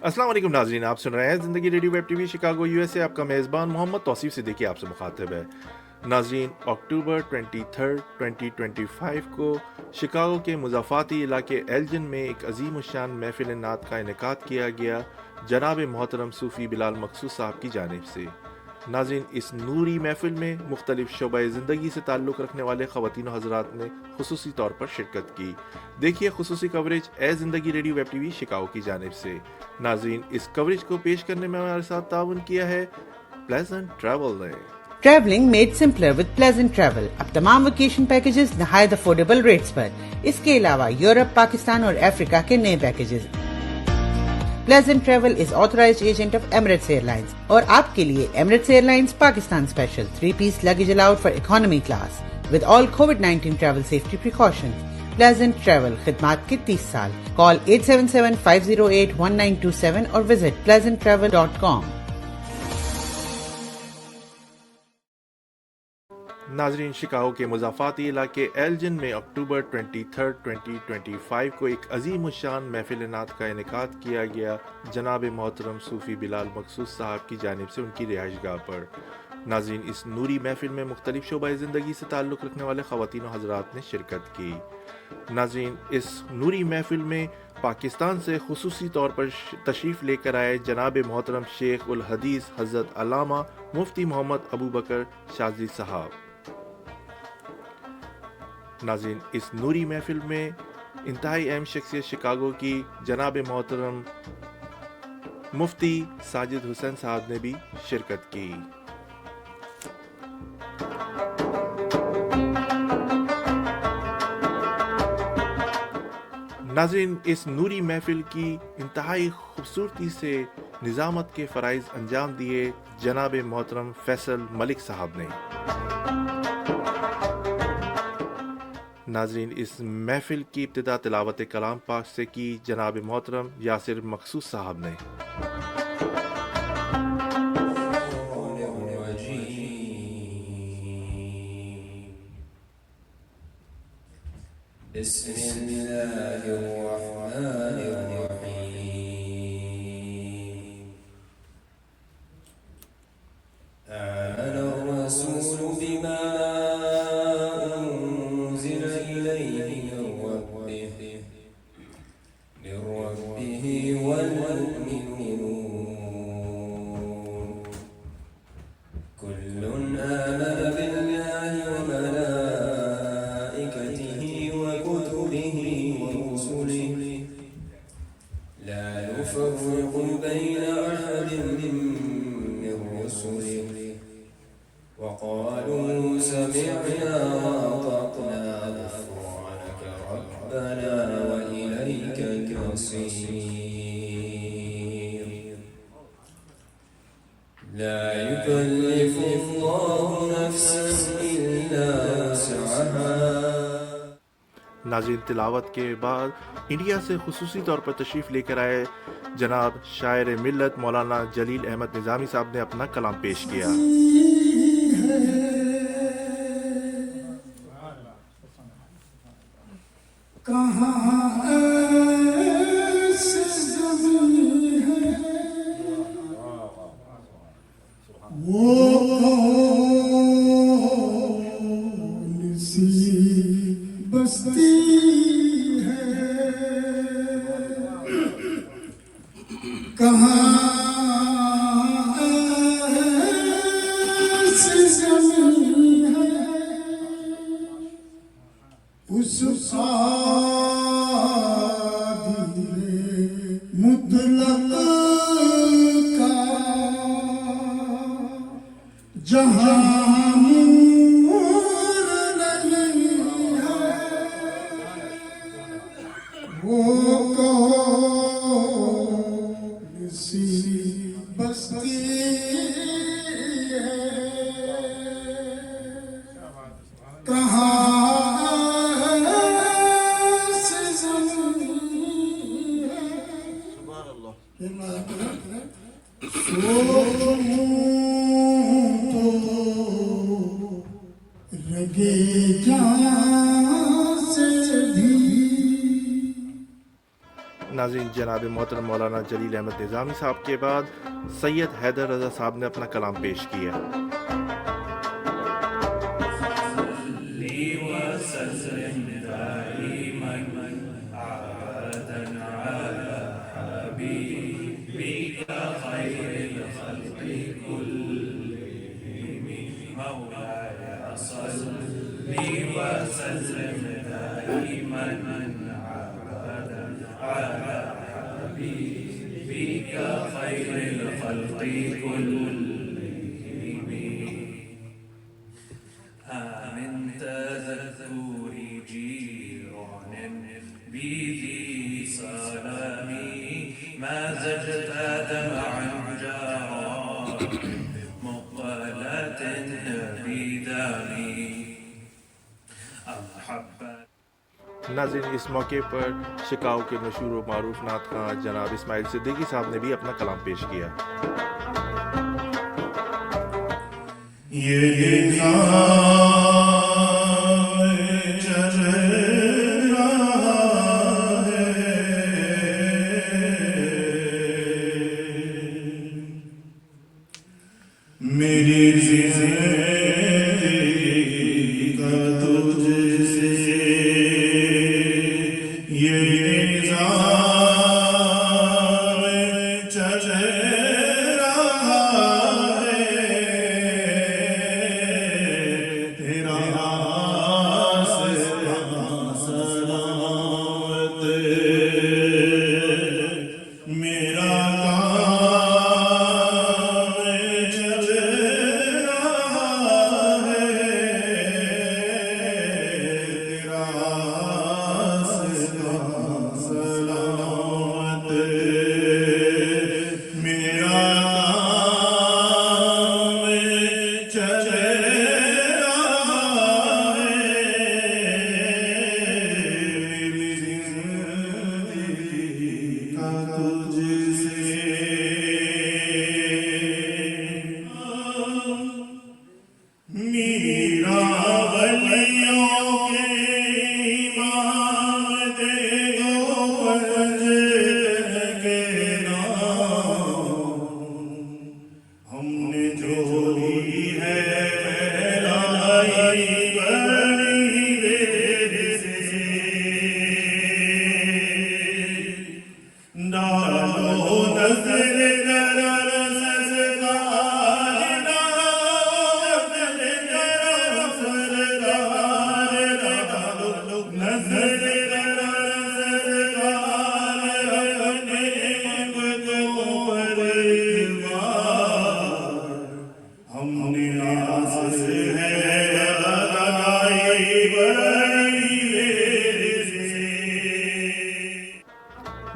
السلام علیکم ناظرین، آپ سن رہے ہیں زندگی radio web T V Chicago U S A. آپ کا میزبان محمد توصیف صدیقی آپ سے مخاطب ہے۔ ناظرین، اکتوبر 23، 2025 کو شکاگو کے مضافاتی علاقے ایلجن میں ایک عظیم الشان محفل نعت کا انعقاد کیا گیا جناب محترم صوفی بلال مقصود صاحب کی جانب سے۔ ناظرین، اس نوری محفل میں مختلف شعبہ زندگی سے تعلق رکھنے والے خواتین و حضرات نے خصوصی طور پر شرکت کی۔ دیکھیے خصوصی کوریج اے زندگی radio web T V Chicago کی جانب سے۔ ناظرین، اس کوریج کو پیش کرنے میں ہمارے ساتھ تعاون کیا ہے پلیزنٹ ٹریول نے۔ Travelling made simpler with pleasant travel. اب تمام ویکیشن پیکیجز نہایت افورڈیبل ریٹس پر۔ اس کے علاوہ یورپ، پاکستان اور افریقہ کے نئے packages. Pleasant travel is authorized agent of Emirates airlines اور آپ کے لیے Emirates airlines Pakistan special 3 piece luggage allowed for economy class with all کووڈ-19 travel safety precautions. Pleasant travel خدمات کے 30 سال۔ کال 877-508-1927 اور وزٹ pleasanttravel.com۔ ناظرین، شکاگو کے مضافاتی علاقے ایلجن میں اکتوبر 23، 2025 کو ایک عظیم الشان محفل نعت کا انعقاد کیا گیا جناب محترم صوفی بلال مقصود صاحب کی جانب سے ان کی رہائش گاہ پر۔ ناظرین، اس نوری محفل میں مختلف شعبہ زندگی سے تعلق رکھنے والے خواتین و حضرات نے شرکت کی۔ ناظرین، اس نوری محفل میں پاکستان سے خصوصی طور پر تشریف لے کر آئے جناب محترم شیخ الحدیث حضرت علامہ مفتی محمد ابوبکر شاذلی صاحب۔ ناظرین، اس نوری محفل میں انتہائی اہم شخصیت شکاگو کی جناب محترم مفتی ساجد حسین صاحب نے بھی شرکت کی۔ ناظرین، اس نوری محفل کی انتہائی خوبصورتی سے نظامت کے فرائض انجام دیے جناب محترم فیصل ملک صاحب نے۔ ناظرین، اس محفل کی ابتدا تلاوت کلام پاک سے کی جناب محترم یاسر مقصود صاحب نے۔ بسم اللہ الرحمن الرحیم۔ آمن الرسول بما أنزل إليه من ربه والمؤمنون كل آمن بالله وملائكته وكتبه ورسله لا نفرق بين أحد من رسله وقالوا سمعنا وأطعنا غفرانك ربنا وإليك المصير لا يكلف الله نفسا إلا وسعها۔ ناظرین، تلاوت کے بعد انڈیا سے خصوصی طور پر تشریف لے کر آئے جناب شاعر ملت مولانا جلیل احمد نظامی صاحب نے اپنا کلام پیش کیا۔ ناظرین، جناب محترم مولانا جلیل احمد نظامی صاحب کے بعد سید حیدر رضا صاحب نے اپنا کلام پیش کیا۔ ناظرین، اس موقع پر شکاگو کے مشہور و معروف نعت خواں جناب اسماعیل صدیقی صاحب نے بھی اپنا کلام پیش کیا۔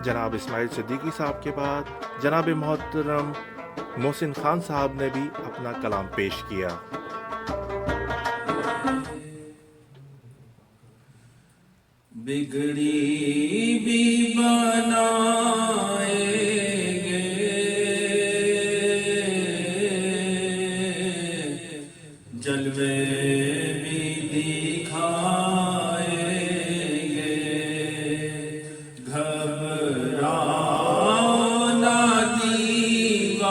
جناب اسماعیل صدیقی صاحب کے بعد جناب محترم محسن خان صاحب نے بھی اپنا کلام پیش کیا۔ بگڑی بھی بنائیں گے، جلوے بھی دکھائیں گے، گھبراؤ نہ دیوانوں،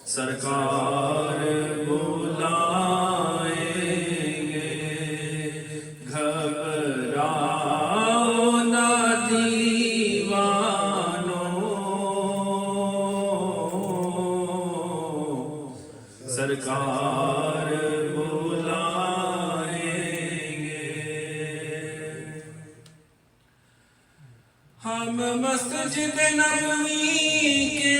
سرکار سرکار بلائیں گے۔ ہم مسجد نبوی کے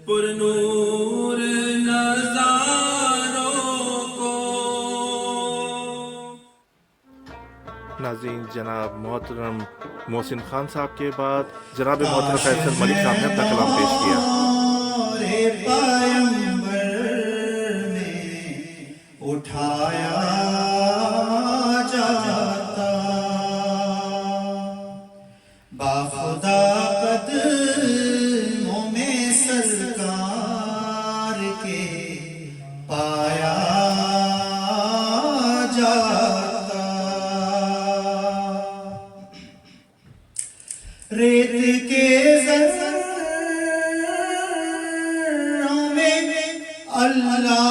پرنور نظاروں کو ناظرین جناب محترم محسن خان صاحب کے بعد جناب محترم فیصل ملک صاحب نے اپنا کلام پیش کیا. اٹھایا جاتا باخدا قدموں میں سرکار کے پایا جاتا. ریت کے ذروں میں اللہ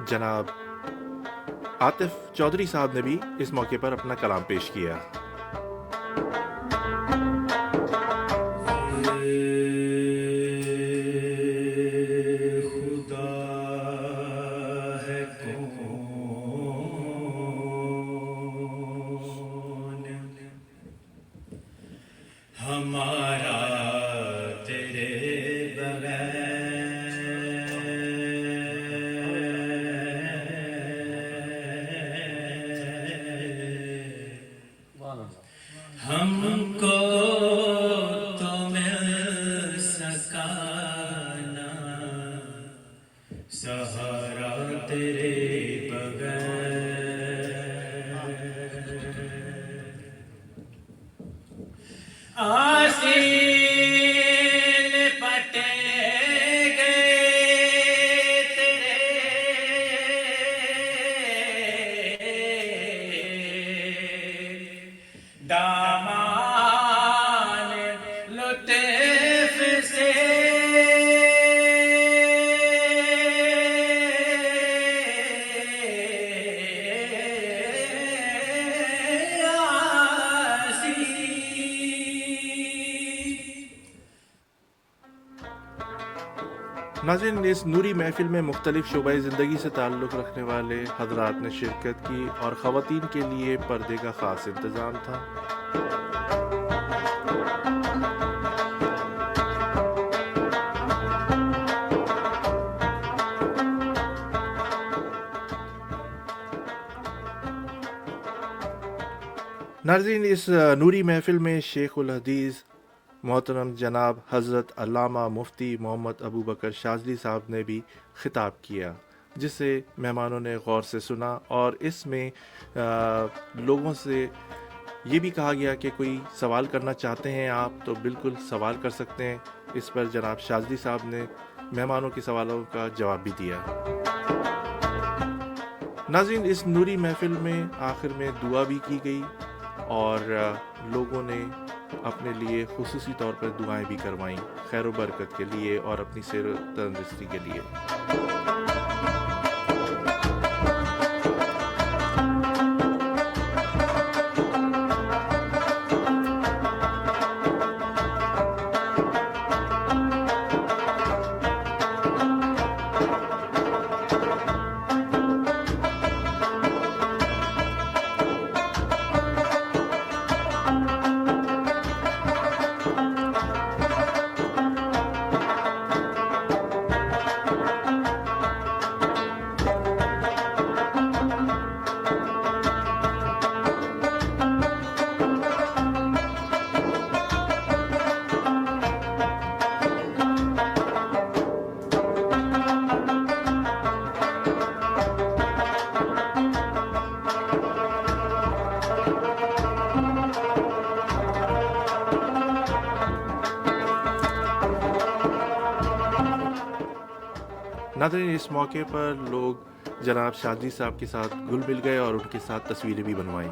جناب عاطف چودھری صاحب نے بھی اس موقع پر اپنا کلام پیش کیا. خدا ہے کون ہمارا تیرے ہم کو تو مل سکا نہ سہارا تیرے بغیر. آسین پٹے گئے تیرے دامان لطف سے ناظرین اس نوری محفل میں مختلف شعبۂ زندگی سے تعلق رکھنے والے حضرات نے شرکت کی اور خواتین کے لیے پردے کا خاص انتظام تھا. ناظرین اس نوری محفل میں شیخ الحدیث محترم جناب حضرت علامہ مفتی محمد ابو بکر شاذلی صاحب نے بھی خطاب کیا، جسے مہمانوں نے غور سے سنا، اور اس میں لوگوں سے یہ بھی کہا گیا کہ کوئی سوال کرنا چاہتے ہیں آپ تو بالکل سوال کر سکتے ہیں. اس پر جناب شاذلی صاحب نے مہمانوں کے سوالوں کا جواب بھی دیا. ناظرین اس نوری محفل میں آخر میں دعا بھی کی گئی اور لوگوں نے اپنے لیے خصوصی طور پر دعائیں بھی کروائیں خیر و برکت کے لیے اور اپنی صحت تندرستی کے لیے. ناظرین اس موقع پر لوگ جناب شاذلی صاحب کے ساتھ گل مل گئے اور ان کے ساتھ تصویریں بھی بنوائیں.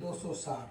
260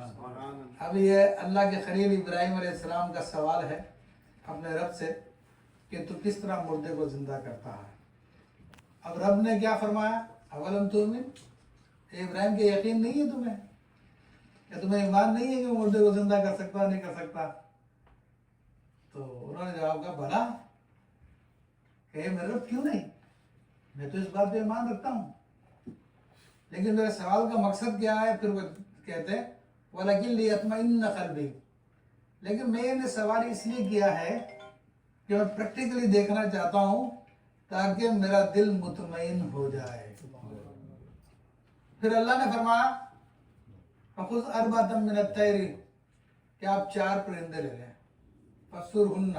اب یہ اللہ کے خلیل ابراہیم علیہ السلام کا سوال ہے اپنے رب سے کہ تو کس طرح مردے کو زندہ کرتا ہے. اب رب نے کیا فرمایا؟ اولم تؤمن، اے ابراہیم کے یقین نہیں ہے تمہیں؟ کہ تمہیں ایمان نہیں ہے کہ مردے کو زندہ کر سکتا نہیں کر سکتا؟ تو انہوں نے جواب کہا بلا، کہ میرے رب کیوں نہیں، میں تو اس بات پہ ایمان رکھتا ہوں، لیکن میرے سوال کا مقصد کیا ہے؟ پھر وہ کہتے ہیں وَلَكِنْ لِيَطْمَئِنَّ قَلْبِي، لیکن میں نے سوال اس لیے کیا ہے کہ میں پریکٹیکلی دیکھنا چاہتا ہوں تاکہ میرا دل مطمئن ہو جائے. پھر اللہ نے فرمایا فَخُذْ أَرْبَعَةً مِّنَ الطَّيْرِ، کہ آپ 4 پرندے لے لیں، فَصُرْهُنَّ،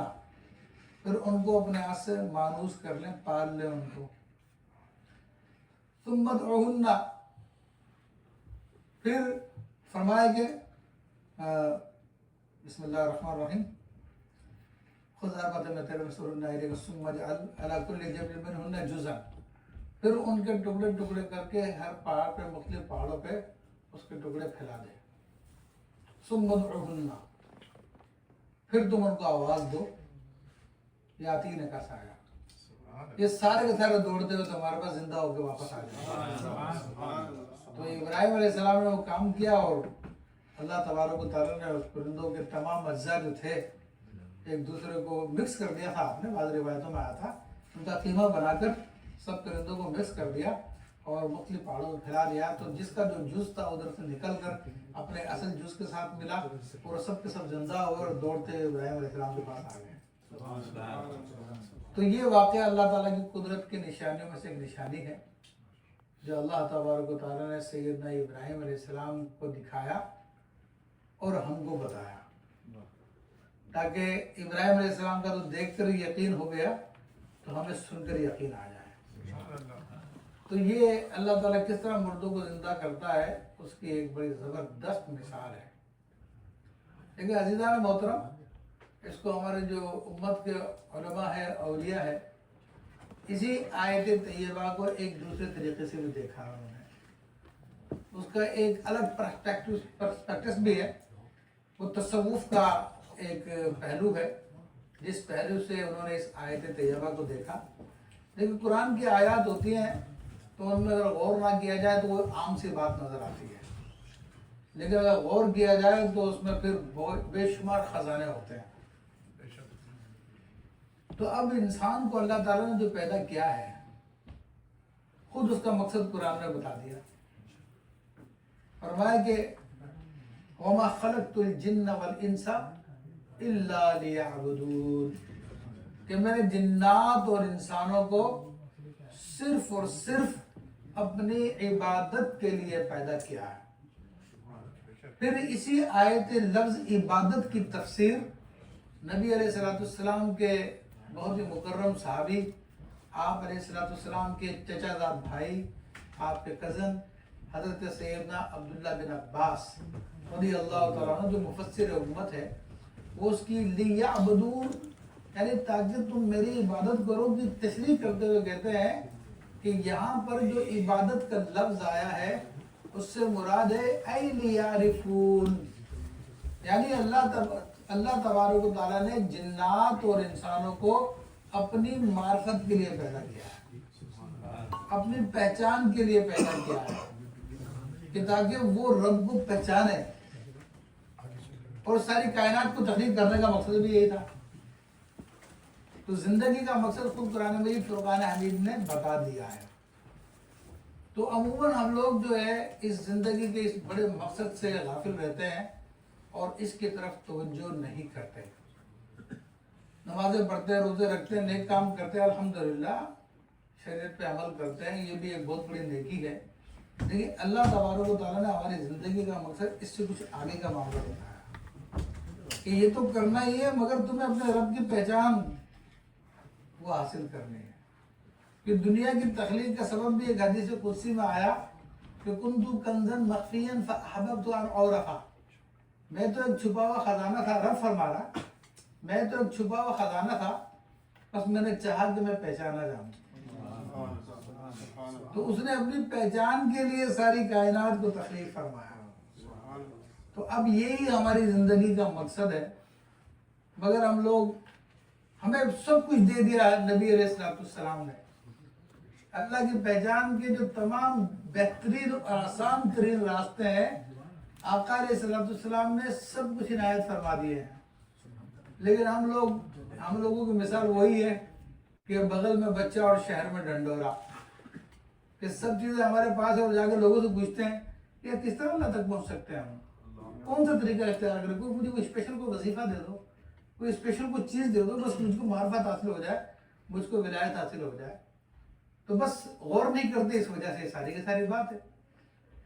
پھر ان کو اپنے ہاتھ سے مانوس کر لیں، پال لیں ان کو. ثُمَّ ادْعُوهُنَّ، پھر فرمایا کہ بسم اللہ الرحمن الرحیم خُذْ أَرْبَعَةً مِّنَ الطَّيْرِ فَصُرْهُنَّ إِلَيْكَ ثُمَّ اجْعَلْ عَلَىٰ كُلِّ جَبَلٍ مِّنْهُنَّ جُزْءًا، پھر ان کے ٹکڑے ٹکڑے کر کے ہر پہاڑ پہ، مختلف پہاڑوں پہ اس کے ٹکڑے پھیلا دے. ثُمَّ ادْعُوهُنَّ، پھر تم ان کو آواز دو، یاتین کا سایہ، یہ سارے کے سارے دوڑتے ہوئے تمہارے پاس زندہ ہو کے واپس آ جائیں. تو ابراہیم علیہ السلام نے وہ کام کیا اور اللہ تبارک و تعالیٰ نے اس پرندوں کے تمام اجزاء جو تھے ایک دوسرے کو مکس کر دیا تھا. آپ نے بعض روایتوں میں آیا تھا ان کا قیمہ بنا کر سب پرندوں کو مکس کر دیا اور مختلف پہاڑوں میں پھیلا دیا. تو جس کا جو جز تھا ادھر سے نکل کر اپنے اصل جز کے ساتھ ملا اور سب کے سب زندہ ہوئے اور دوڑتے ابراہیم علیہ السلام کے پاس آ گئے. تو یہ واقعہ اللہ تعالیٰ کی قدرت کی نشانیوں میں سے ایک نشانی ہے جو اللہ تبارک و تعالیٰ نے سیدنا ابراہیم علیہ السلام کو دکھایا اور ہم کو بتایا، تاکہ ابراہیم علیہ السلام کا تو دیکھ کر یقین ہو گیا تو ہمیں سن کر یقین آ جائے. تو یہ اللہ تعالیٰ کس طرح مردوں کو زندہ کرتا ہے اس کی ایک بڑی زبردست مثال ہے. لیکن عزیزان محترم، اس کو ہمارے جو امت کے علماء ہے، اولیاء ہے، اسی آیت طیبہ کو ایک دوسرے طریقے سے بھی دیکھا انہوں نے. اس کا ایک الگ پرسپیکٹس بھی ہے. وہ تصوف کا ایک پہلو ہے جس پہلو سے انہوں نے اس آیت طیبہ کو دیکھا. لیکن قرآن کی آیات ہوتی ہیں تو ان میں اگر غور نہ کیا جائے تو وہ عام سی بات نظر آتی ہے، لیکن اگر غور کیا جائے تو اس میں پھر بے شمار خزانے ہوتے ہیں. تو اب انسان کو اللہ تعالیٰ نے جو پیدا کیا ہے خود اس کا مقصد قرآن نے بتا دیا. فرمایا کہ وَمَا خَلَقْتُ الْجِنَّ وَالْإِنسَ إِلَّا لِيَعْبُدُونَ، کہ میں نے جنات اور انسانوں کو صرف اور صرف اپنی عبادت کے لیے پیدا کیا ہے. پھر اسی آیت لفظ عبادت کی تفسیر نبی علیہ السلام کے بہت ہی مکرم صحابی، آپ علیہ السلام کے چچا زاد بھائی، آپ کے کزن حضرت سیدنا عبداللہ بن عباس رضی اللہ تعالیٰ عنہ جو مفسر امت ہے، وہ اس کی لیعبدون یعنی تاکہ تم میری عبادت کرو کی تشریح کرتے ہوئے کہتے ہیں کہ یہاں پر جو عبادت کا لفظ آیا ہے اس سے مراد ہے اے لیعرفون، یعنی اللہ تبارک و تعالیٰ نے جنات اور انسانوں کو اپنی معرفت کے لیے پیدا کیا ہے، اپنی پہچان کے لیے پیدا کیا ہے کہ تاکہ وہ رب کو پہچانے. اور ساری کائنات کو تخلیق کرنے کا مقصد بھی یہی تھا. تو زندگی کا مقصد خود قرآن مجید فرقان حمید نے بتا دیا ہے. تو عموماً ہم لوگ جو ہے اس زندگی کے اس بڑے مقصد سے غافل رہتے ہیں اور اس کی طرف توجہ نہیں کرتے. نمازیں پڑھتے ہیں، روزے رکھتے ہیں، نیک کام کرتے ہیں، الحمدللہ شریعت پہ عمل کرتے ہیں، یہ بھی ایک بہت بڑی نیکی ہے. لیکن اللہ تبارک و تعالیٰ نے ہماری زندگی کا مقصد اس سے کچھ آگے کا معاملہ بتایا کہ یہ تو کرنا ہی ہے مگر تمہیں اپنے رب کی پہچان وہ حاصل کرنی ہے. کہ دنیا کی تخلیق کا سبب بھی ایک حدیث قدسی میں آیا کہ کنتو کنزن مخفیاً فاحببت ان اعرف، میں تو ایک چھپا ہوا خزانہ تھا. رب فرما رہا میں تو ایک چھپا ہوا خزانہ تھا، بس میں نے چاہا کہ میں پہچانا جاؤں. تو اس نے اپنی پہچان کے لیے ساری کائنات کو تخلیق فرمایا. تو اب یہی ہماری زندگی کا مقصد ہے، مگر ہم لوگ، ہمیں سب کچھ دے دیا نبی علیہ السلام نے، اللہ کی پہچان کے جو تمام بہترین اور آسان ترین راستے ہیں آقا علیہ السلام نے سب کچھ عنایت فرما دیے ہیں، لیکن ہم لوگوں کی مثال وہی ہے کہ بغل میں بچہ اور شہر میں ڈنڈورا، کہ سب چیزیں ہمارے پاس ہے اور جا کے لوگوں سے پوچھتے ہیں کہ کس طرح اللہ تک پہنچ سکتے ہیں، ہم کون سا طریقہ اختیار کریں، مجھے کوئی اسپیشل کوئی وظیفہ دے دو، کوئی اسپیشل کوئی چیز دے دو، بس مجھ کو معرفت حاصل ہو جائے، مجھ کو ولایت حاصل ہو جائے، تو بس غور نہیں کرتے، اس وجہ سے ساری کی ساری بات ہے۔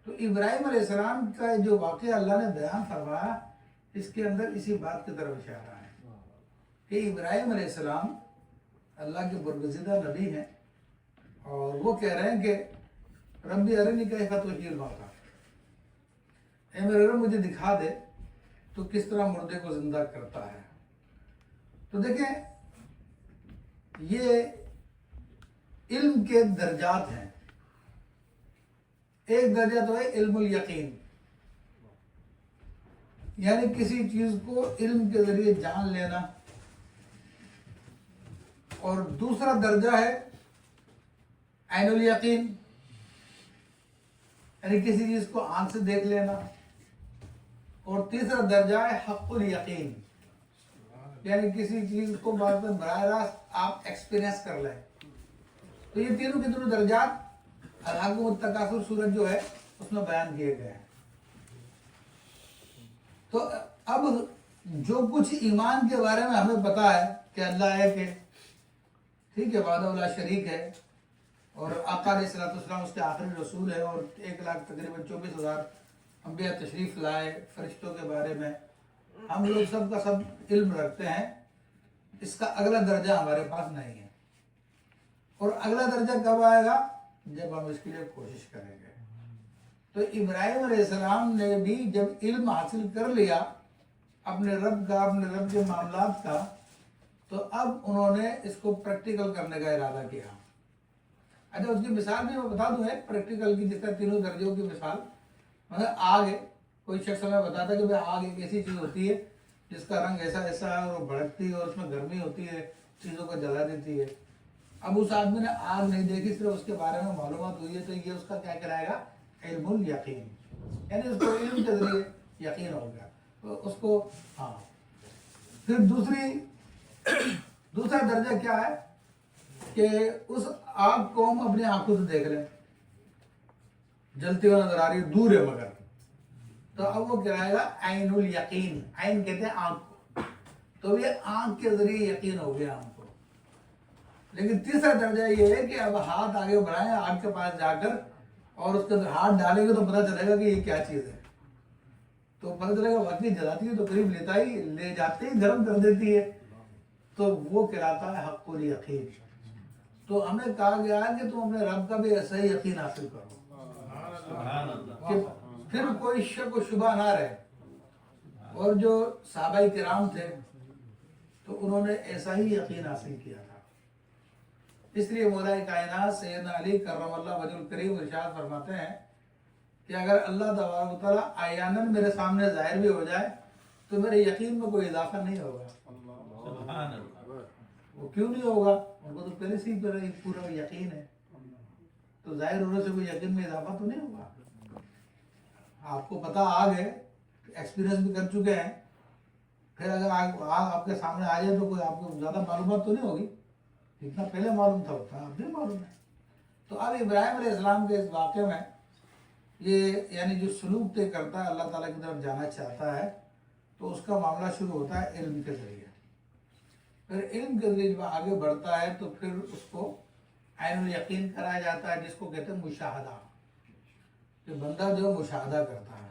تو ابراہیم علیہ السلام کا جو واقعہ اللہ نے بیان فرمایا، اس کے اندر اسی بات کی طرف اشارہ ہے کہ ابراہیم علیہ السلام اللہ کے برگزیدہ نبی ہیں، اور وہ کہہ رہے ہیں کہ ربی ارنی کیف تحیی الموتی، اے میرے رب مجھے دکھا دے تو کس طرح مردے کو زندہ کرتا ہے۔ تو دیکھیں یہ علم کے درجات ہیں، ایک درجہ تو ہے علم الیقین، یعنی کسی چیز کو علم کے ذریعے جان لینا، اور دوسرا درجہ ہے عین الیقین، یعنی کسی چیز کو آنکھ سے دیکھ لینا، اور تیسرا درجہ ہے حق الیقین، یعنی کسی چیز کو بعد میں براہ راست آپ ایکسپیرینس کر لیں۔ تو یہ تینوں کے تینوں درجات الحاکم التکاثر سورت جو ہے اس میں بیان کیے گئے ہیں۔ تو اب جو کچھ ایمان کے بارے میں ہمیں پتا ہے کہ اللہ ہے، کہ ٹھیک ہے وحدہ لا شریک ہے، اور آقا علیہ السلام اس کے آخری رسول ہے، اور 1,00,000 تقریباً 24,000 انبیاء تشریف لائے فرشتوں کے بارے میں، ہم لوگ سب کا سب علم رکھتے ہیں، اس کا اگلا درجہ ہمارے پاس نہیں ہے، اور اگلا درجہ کب آئے گا؟ جب ہم اس کے لیے کوشش کریں گے۔ تو ابراہیم علیہ السلام نے بھی جب علم حاصل کر لیا اپنے رب کا، اپنے رب کے معاملات کا، تو اب انہوں نے اس کو پریکٹیکل کرنے کا ارادہ کیا۔ اچھا اس کی مثال بھی میں بتا دوں ہے پریکٹیکل کی، جس طرح تینوں درجوں کی مثال، مگر آگ ہے، کوئی شخص ہمیں بتاتا ہے کہ بھئی آگ ایک ایسی چیز ہوتی ہے جس کا رنگ ایسا ایسا ہے، اور بھڑکتی ہے، اور اس میں گرمی ہوتی ہے، چیزوں کو جلا دیتی ہے۔ اب اس آدمی نے آگ نہیں دیکھی، صرف اس کے بارے میں معلومات ہوئی ہے، تو یہ اس کا کیا کرائے گا؟ علم الیقین، یعنی اس کو علم کے ذریعے یقین ہو گیا، تو اس کو ہاں۔ پھر دوسرا درجہ کیا ہے کہ اس آگ کو ہم اپنی آنکھوں سے دیکھ لیں، جلتی ہوئی نظر آ رہی ہے، دور ہے مگر، تو اب وہ کرائے گا عین الیقین، عین کہتے ہیں آنکھ کو، تو یہ آنکھ کے ذریعے یقین ہو گیا ہم کو۔ لیکن تیسرا درجہ یہ ہے کہ اب ہاتھ آگے بڑھائیں آگ کے پاس جا کر، اور اس کے اندر ہاتھ ڈالیں گے تو پتہ چلے گا کہ یہ کیا چیز ہے، تو پتہ چلے گا واقعی جلاتی ہے، تو قریب لے جاتے ہی گرم کر دیتی ہے، تو وہ کہلاتا ہے حق الیقین۔ تو ہمیں کہا گیا ہے کہ تم اپنے رب کا بھی ایسا ہی یقین حاصل کرو کہ پھر کوئی شک و شبہ نہ رہے۔ اور جو صحابہ کرام تھے تو انہوں نے ایسا ہی یقین حاصل کیا تھا، اس لیے مولا کائنات سیدنا علی کرم اللہ وجہ الکریم ارشاد فرماتے ہیں کہ اگر اللہ تبارک و تعالیٰ عیاناً میرے سامنے ظاہر بھی ہو جائے تو میرے یقین میں کوئی اضافہ نہیں ہوگا۔ وہ کیوں نہیں ہوگا؟ ان کو تو پہلے سے ہی پورا یقین ہے، تو ظاہر ہونے سے کوئی یقین میں اضافہ تو نہیں ہوگا۔ آپ کو پتہ آگ ہے، ایکسپیرینس بھی کر چکے ہیں، پھر اگر آگ آپ کے سامنے آ جائے تو کوئی آپ کو زیادہ معلومات تو نہیں ہوگی، جتنا پہلے معلوم تھا اتنا اب بھی معلوم ہے۔ تو اب ابراہیم علیہ السلام کے اس واقعے میں یہ یعنی جو سلوک طے کرتا ہے، اللہ تعالیٰ کی طرف جانا چاہتا ہے، تو اس کا معاملہ شروع ہوتا ہے علم کے ذریعے۔ پھر علم کے ذریعے جب آگے بڑھتا ہے تو پھر اس کو عین الیقین کرایا جاتا ہے، جس کو کہتے ہیں مشاہدہ، کہ بندہ جو مشاہدہ کرتا ہے،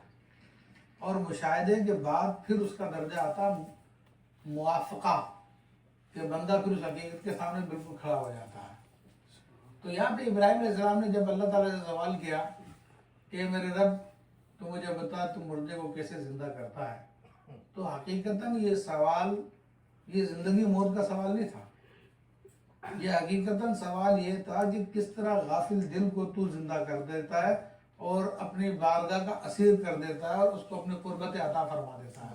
اور مشاہدے کے بعد پھر اس کا درجہ آتا ہے موافقہ، کہ بندہ پھر اس حقیقت کے سامنے بالکل کھڑا ہو جاتا ہے۔ تو یہاں پہ ابراہیم علیہ السلام نے جب اللہ تعالیٰ سے سوال کیا کہ میرے رب تو مجھے بتا تو مردے کو کیسے زندہ کرتا ہے، تو حقیقتاً یہ سوال یہ زندگی موت کا سوال نہیں تھا، یہ حقیقتاً سوال یہ تھا کہ کس طرح غافل دل کو تو زندہ کر دیتا ہے اور اپنی بارگاہ کا اسیر کر دیتا ہے اور اس کو اپنی قربت عطا فرما دیتا ہے.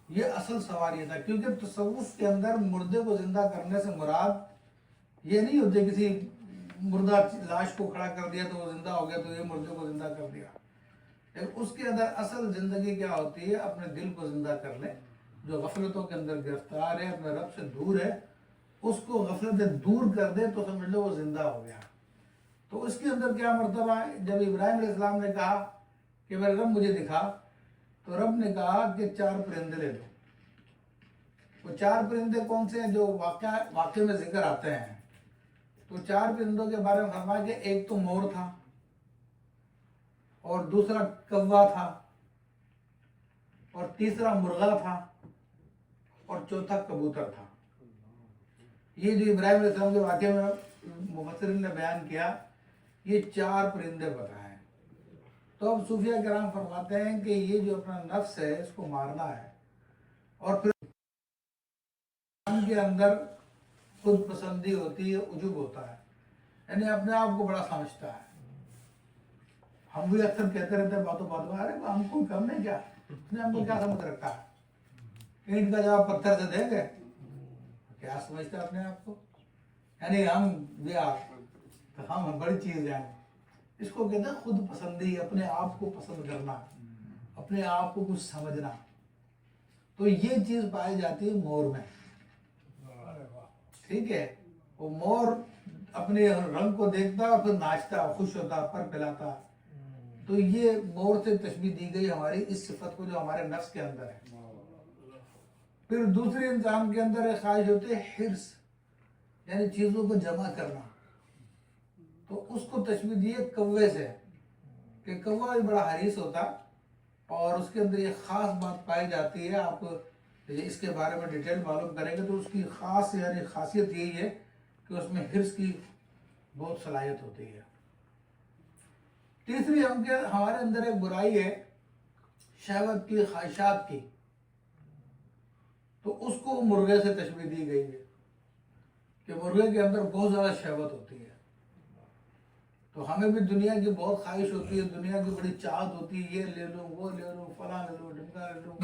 یہ اصل سوال یہ تھا، کیونکہ تصوف کے اندر مردے کو زندہ کرنے سے مراد یہ نہیں ہوتے کسی مردہ لاش کو کھڑا کر دیا تو وہ زندہ ہو گیا تو یہ مردے کو زندہ کر دیا. لیکن اس کے اندر اصل زندگی کیا ہوتی ہے؟ اپنے دل کو زندہ کر لے، جو غفلتوں کے اندر گرفتار ہے، اپنے رب سے دور ہے، اس کو غفلت دور کر دے تو سمجھ لو وہ زندہ ہو گیا. تو اس کے اندر کیا مرتبہ ہے؟ جب ابراہیم علیہ السلام نے کہا کہ میرے رب مجھے دکھا، تو رب نے کہا کہ 4 پرندے لے لو. وہ 4 پرندے کون سے ہیں جو واقعے میں ذکر آتے ہیں؟ تو 4 پرندوں کے بارے میں فرمایا کہ ایک تو مور تھا، اور دوسرا کوا تھا، اور تیسرا مرغا تھا، اور چوتھا کبوتر تھا. یہ جو ابراہیم علیہ السلام کے واقعے میں مفسرین نے بیان کیا، یہ 4 پرندے بتائے. تو اب صوفیہ کرام فرماتے ہیں کہ یہ جو اپنا نفس ہے اس کو مارنا ہے، اور پھر انسان کے اندر خود پسندی ہوتی ہے، عجب ہوتا ہے، یعنی اپنے آپ کو بڑا سمجھتا ہے. ہم بھی اکثر کہتے رہتے ہیں باتوں باتوں میں، ارے ہم کو کم نہیں کیا، اس نے ہم کو کیا سمجھ رکھا ہے، اینٹ کا جواب پتھر سے دیں گے، کیا سمجھتا ہے اپنے آپ کو، یعنی ہم بڑی چیز ہیں. اس کو کہتے ہیں خود پسندی، اپنے آپ کو پسند کرنا، اپنے آپ کو کچھ سمجھنا. تو یہ چیز پائی جاتی ہے مور میں. ٹھیک ہے، وہ مور اپنے رنگ کو دیکھتا اور پھر ناچتا، خوش ہوتا، پر پھیلاتا. تو یہ مور سے تشبیہ دی گئی ہماری اس صفت کو جو ہمارے نفس کے اندر ہے. پھر دوسرے انسان کے اندر ایک خواہش ہوتی ہے حرص، یعنی چیزوں کو جمع کرنا. تو اس کو تشبیہ دی ہے کوے سے، کہ کوا بھی بڑا حریص ہوتا، اور اس کے اندر یہ خاص بات پائی جاتی ہے. آپ اس کے بارے میں ڈیٹیل معلوم کریں گے تو اس کی خاص یعنی خاصیت یہی ہے کہ اس میں حرص کی بہت صلاحیت ہوتی ہے. تیسری ہمارے اندر ایک برائی ہے شہوت کی، خواہشات کی. تو اس کو مرغے سے تشبیہ دی گئی ہے کہ مرغے کے اندر بہت زیادہ شہوت ہوتی ہے. تو ہمیں بھی دنیا کی بہت خواہش ہوتی ہے، دنیا کی بڑی چاہت ہوتی ہے، یہ لے لوں، وہ لے لوں، فلاں لے لوں، ڈھمکا لے لوں.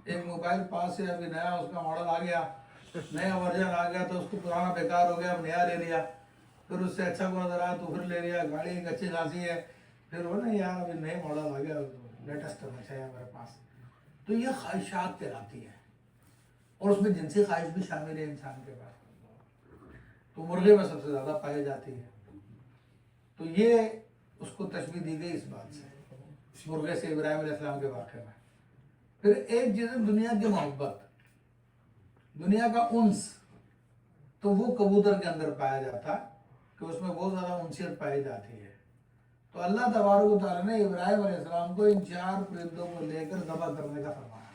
ایک موبائل پاس سے ابھی نیا اس کا ماڈل آ گیا، نیا ورژن آ گیا تو اس کو پرانا بیکار ہو گیا، اب نیا لے لیا. پھر اس سے اچھا کو نظر آیا تو پھر لے لیا. گاڑی ایک اچھی خاصی ہے، پھر وہ نہیں یار ابھی نئے ماڈل آ گیا، لیٹسٹ ہونا چاہیے میرے پاس. تو یہ خواہشات کہلاتی ہے، اور اس میں جنسی خواہش بھی شامل ہے انسان کے پاس. تو مرغے میں سب سے زیادہ پائی جاتی ہے. تو یہ اس کو تشبیہ دی گئی اس بات سے، مرغے سے ابراہیم علیہ السلام کے واقعے میں. پھر ایک چیز ہے دنیا کی محبت، دنیا کا انس. تو وہ کبوتر کے اندر پایا جاتا ہے کہ اس میں بہت زیادہ انسیت پائی جاتی ہے. تو اللہ تبارک و تعالیٰ نے ابراہیم علیہ السلام کو ان 4 پرندوں کو لے کر ذبح کرنے کا فرمایا.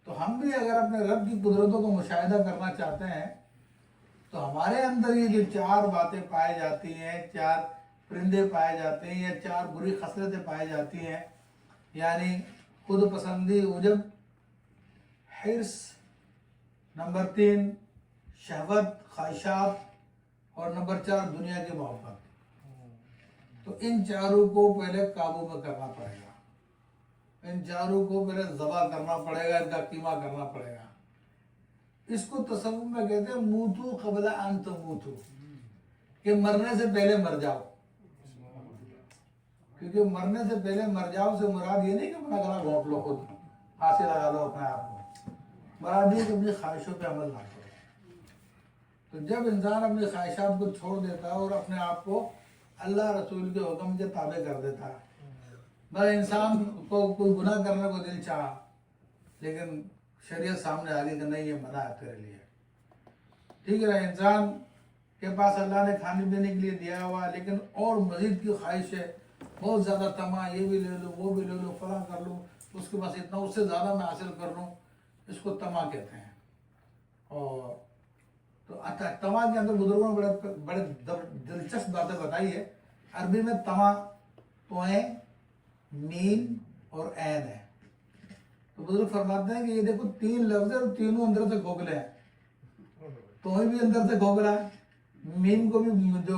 تو ہم بھی اگر اپنے رب کی قدرتوں کو مشاہدہ کرنا چاہتے ہیں تو ہمارے اندر یہ جو 4 باتیں پائی جاتی ہیں، 4 پرندے پائے جاتے ہیں، یا 4 بری خصلتیں پائی جاتی ہیں، یعنی خود پسندی، عجب، حرص، نمبر 3 شہوت، خواہشات، اور نمبر 4 دنیا کی محبت. تو ان 4 کو پہلے قابو میں کرنا پڑے گا، ان 4 کو پہلے ذبح کرنا پڑے گا، ان کا قیمہ کرنا پڑے گا. اس کو تصوف میں کہتے ہیں موتو قبل ان تموتو، کہ مرنے سے پہلے مر جاؤ. کیونکہ مرنے سے پہلے مر جاؤ سے مراد یہ نہیں کہ اپنا گلا گھونٹ لو، خود پھانسی لگا لو اپنے آپ کو. مراد یہ کہ اپنی خواہشوں پہ عمل نہ کرو. تو جب انسان اپنی خواہشات کو چھوڑ دیتا ہے اور اپنے آپ کو اللہ رسول کے حکم کے تابع کر دیتا ہے، بس انسان کو کوئی گناہ کرنے کو دل چاہا لیکن شریعت سامنے آ گئی کہ نہیں یہ منع ہے تیرے لیے. ٹھیک ہے، انسان کے پاس اللہ نے کھانے پینے کے لیے دیا ہوا لیکن اور مزید کی خواہش ہے، بہت زیادہ طمع، یہ بھی لے لوں، وہ بھی لے لوں، فلاں کر لوں، اس کے پاس اتنا، اس سے زیادہ میں حاصل کر لوں. اس کو طمع کہتے ہیں. اور تو طمع کے اندر بزرگوں نے بڑے دلچسپ باتیں بتائی ہے. عربی میں طمع توئیں، مین اور عین ہے. تو بزرگ فرماتے ہیں کہ یہ دیکھو 3 لفظ ہیں اور تینوں اندر سے کھوکھلے ہیں. توئیں بھی اندر سے کھوکھلا ہے، مین کو بھی جو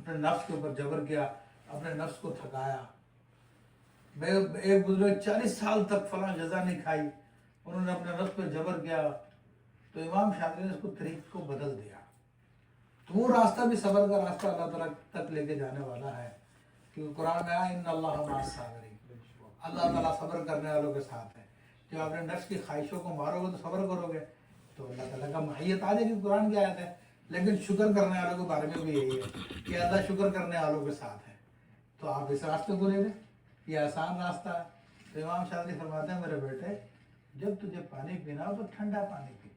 اپنے نفس کے اوپر جبر کیا, اپنے نفس کو تھکایا. میں ایک بزرگ 40 سال تک فلاں غذا نہیں کھائی, انہوں نے اپنے نفس پہ جبر کیا, تو امام شافعی نے اس کو طریق کو بدل دیا. تو وہ راستہ بھی صبر کا راستہ اللہ تعالیٰ تک لے کے جانے والا ہے, کیونکہ قرآن میں آیا ان اللہ مع الصابرین, اللہ تعالیٰ صبر کرنے والوں کے ساتھ ہے. جب آپ نے نفس کی خواہشوں کو مارو گے تو صبر کرو گے تو اللہ تعالیٰ کا معیت آ جائے گی, قرآن کی آیت ہے. لیکن شکر کرنے والوں کے بارے میں بھی یہی ہے کہ اللہ شکر کرنے والوں کے ساتھ ہے, تو آپ اس راستے کو لے لیں, یہ آسان راستہ ہے. تو امام شافعی فرماتے ہیں میرے بیٹے, جب تجھے پانی پینا ہو تو ٹھنڈا پانی پی,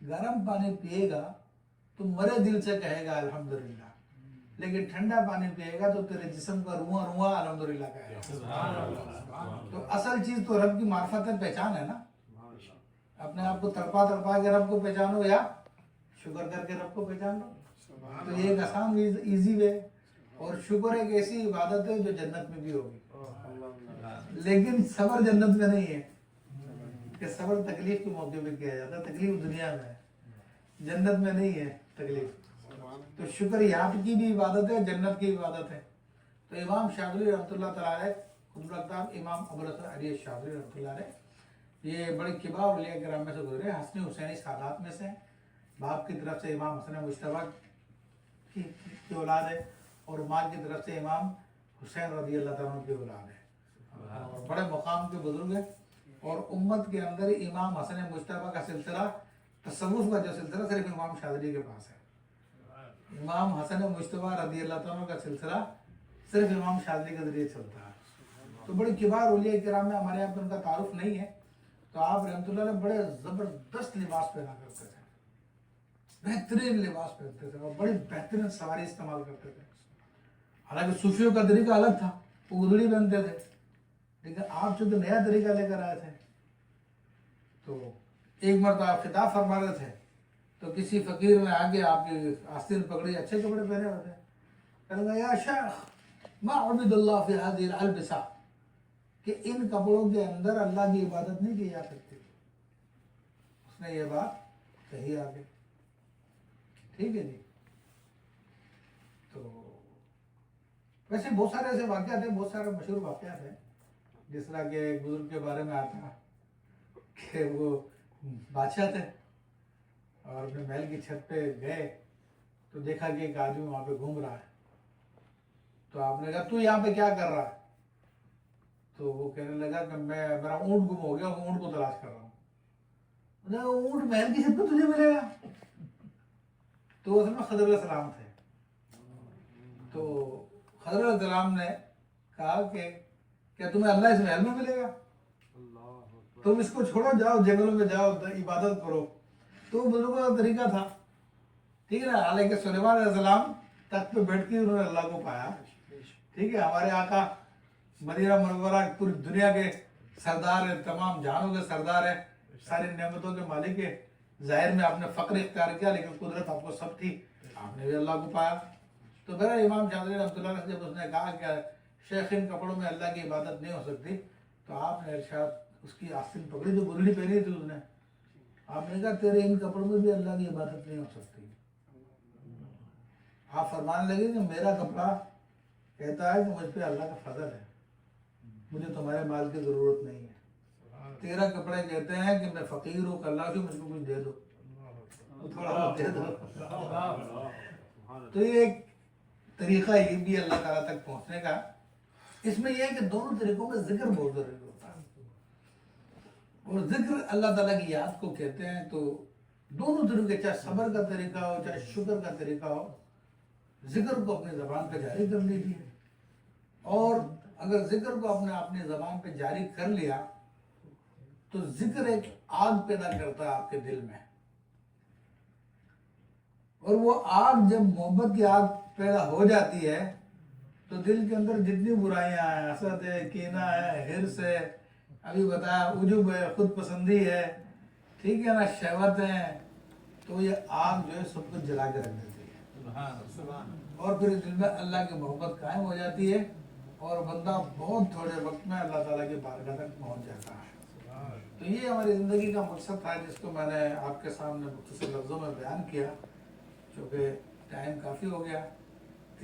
گرم پانی پیے گا تو مرے دل سے کہے گا الحمدللہ, لیکن ٹھنڈا پانی پیے گا تو تیرے جسم کا رواں رواں الحمدللہ کہے گا. تو اصل چیز تو رب کی معرفت ہے, پہچان ہے نا. اپنے آپ کو تڑپا تڑپا کے رب کو پہچانو یا شکر کر کے رب کو پہچان لو. تو یہ ایک آسان ایزی وے, اور شکر ایک ایسی عبادت ہے جو جنت میں بھی ہوگی. لیکن صبر جنت میں نہیں ہے, کہ صبر تکلیف کے موقع پہ کیا جاتا ہے, تکلیف دنیا میں ہے, جنت میں نہیں ہے تکلیف. تو شکر یہاں کی بھی عبادت ہے, جنت کی عبادت ہے. تو امام شافعی رحمۃ اللہ تعالیٰ علیہ, خود لگتا امام ابو الحسن علی شافعی رحمۃ اللہ علیہ, یہ بڑے کبار اولیاء کرام میں سے گزرے, حسنی حسینی سادات میں سے. باپ کی طرف سے امام حسن مجتبیٰ کی اولاد ہے, اور ماں کی طرف سے امام حسین رضی اللہ تعالیٰ عنہ کی اولاد ہے, اور بڑے مقام کے بزرگ ہیں. اور امت کے اندر امام حسن مجتبیٰ کا سلسلہ, تصوف کا جو سلسلہ صرف امام شاذلی کے پاس ہے. امام حسن مجتبیٰ رضی اللہ تعالیٰ کا سلسلہ صرف امام شاذلی کے ذریعے چلتا ہے. تو بڑے کبار اولیاء کرام میں, ہمارے یہاں پہ ان کا تعارف نہیں ہے. تو آپ رحمۃ اللہ علیہ بڑے زبردست لباس پہنا کرتے تھے, بہترین لباس پہنتے تھے, اور بڑی بہترین سواری استعمال کرتے تھے. حالانکہ صوفیوں کا طریقہ الگ تھا, وہ گدڑی پہنتے تھے, لیکن آپ چونکہ نیا طریقہ لے کر آئے تھے. تو ایک مرتبہ آپ خطاب فرما رہے تھے, تو کسی فقیر نے آگے آپ کی آستین پکڑی, اچھے کپڑے پہنے ہوتے, کہنے لگا یا شیخ ما عبد اللہ فی هذه الالبسہ, کہ ان کپڑوں کے اندر اللہ کی عبادت نہیں کی جا سکتی. اس نے یہ بات کہی آگے, ٹھیک ہے جی. تو ویسے بہت سارے ایسے واقعات ہیں, بہت سارے مشہور واقعات ہیں. جس طرح کہ ایک بزرگ کے بارے میں آتا کہ وہ بادشاہ تھے, اور اپنے محل کی چھت پہ گئے تو دیکھا کہ ایک آدمی وہاں پہ گھوم رہا ہے. تو آپ نے کہا تو یہاں پہ کیا کر رہا ہے؟ تو وہ کہنے لگا کہ میں, میرا اونٹ گم ہو گیا, اونٹ کو تلاش کر رہا ہوں. اونٹ محل کی چھت پہ تجھے ملے گا؟ تو اس میں خضر علیہ السلام تھے. تو خضر علیہ السلام نے کہا کہ کیا تمہیں اللہ اس محل میں ملے گا؟ تم اس کو چھوڑو, جاؤ جنگلوں میں جاؤ, عبادت کرو. تو بزرگوں کا طریقہ تھا, ٹھیک ہے نا. حالانکہ سلیمان علیہ السلام تخت پہ بیٹھ کے انہوں نے اللہ کو پایا, ٹھیک ہے. ہمارے آقا مدینہ منورہ پوری دنیا کے سردار ہے, تمام جہانوں کے سردار ہے, ساری نعمتوں کے مالک ہے. ظاہر میں آپ نے فقر اختیار کیا, لیکن قدرت آپ کو سب تھی, آپ نے بھی اللہ کو پایا. تو میرا امام شاذلی رحمۃ اللہ علیہ جب اس نے کہا کہ شیخ ان کپڑوں میں اللہ کی عبادت نہیں ہو سکتی, تو آپ نے ارشاد اس کی آستین پکڑی, جو گرلی پہنی تھی اس نے, آپ نے کہا تیرے ان کپڑوں میں بھی اللہ کی عبادت نہیں ہو سکتی. آپ فرمانے لگے کہ میرا کپڑا کہتا ہے کہ مجھ پہ اللہ کا فضل ہے, مجھے تمہارے مال کی ضرورت نہیں ہے. تیرا کپڑے کہتے ہیں کہ میں فقیر ہوں, کہ اللہ سے مجھ کو کچھ دے دو, تھوڑا بہت دے دو. تو یہ ایک طریقہ یہ بھی اللہ تعالیٰ تک پہنچنے کا. اس میں یہ ہے کہ دونوں طریقوں میں ذکر بہت ضروری ہوتا ہے, اور ذکر اللہ تعالیٰ کی یاد کو کہتے ہیں. تو دونوں طریقے, چاہے صبر کا طریقہ ہو چاہے شکر کا طریقہ ہو, ذکر کو اپنی زبان پہ جاری کر لیجیے. اور اگر ذکر کو اپنی زبان پہ جاری کر لیا تو ذکر ایک آگ پیدا کرتا ہے آپ کے دل میں, اور وہ آگ جب محبت کی آگ پیدا ہو جاتی ہے تو دل کے اندر جتنی برائیاں ہیں, حسد ہے, کینہ ہے, حرص ہے, ابھی بتایا عجب ہے, خود پسندی ہے, ٹھیک ہے نا, شہوت ہے, تو یہ آگ جو ہے سب کچھ جلا کے رکھ دیتی ہے. اور پھر دل میں اللہ کی محبت قائم ہو جاتی ہے, اور بندہ بہت تھوڑے وقت میں اللہ تعالیٰ کی بارگاہ تک پہنچ جاتا ہے. تو یہ ہماری زندگی کا مقصد تھا, جس کو میں نے آپ کے سامنے مختصر لفظوں میں بیان کیا, چونکہ ٹائم کافی ہو گیا.